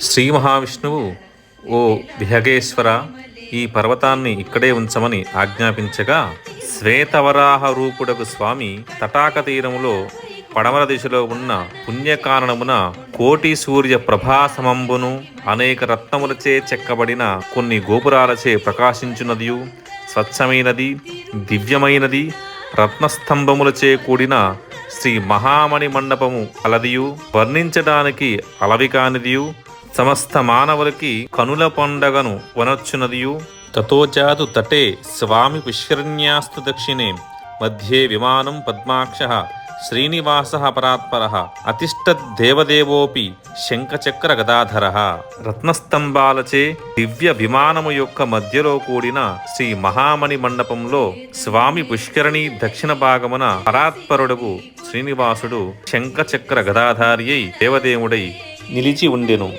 శ్రీ మహావిష్ణువు, ఓ విహగేశ్వర, ఈ పర్వతాన్ని ఇక్కడే ఉంచమని ఆజ్ఞాపించగా, శ్వేతవరాహ రూపుడకు స్వామి తటాక తీరములో పడమర దిశలో ఉన్న పుణ్యకారణమున కోటి సూర్య ప్రభాసమంబును అనేక రత్నములచే చెక్కబడిన కొన్ని గోపురాలచే ప్రకాశించున్నదియు, స్వచ్ఛమైనది, దివ్యమైనది, రత్నస్తంభములచే కూడిన శ్రీ మహామణి మండపము అలదియు, వర్ణించడానికి అలవికానిదియు, సమస్త మానవులకి కనుల పండగను వనొచ్చునదియు. తతోజాతు తటే స్వామి పుష్కరిణ్యాస్తు దక్షిణే మధ్యే విమానం పద్మాక్షః శ్రీనివాసః పరాత్పరః అతిష్టద్దేవదేవోపి శంఖచక్ర గదాధరః. రత్నస్తంభాలచే దివ్య విమానము యొక్క మధ్యలో కూడిన శ్రీ మహామణి మండపంలో స్వామి పుష్కరిణి దక్షిణ భాగమున పరాత్పరుడగు శ్రీనివాసుడు శంఖచక్ర గదాధారి అయి దేవదేవుడై నిలిచి ఉండెను.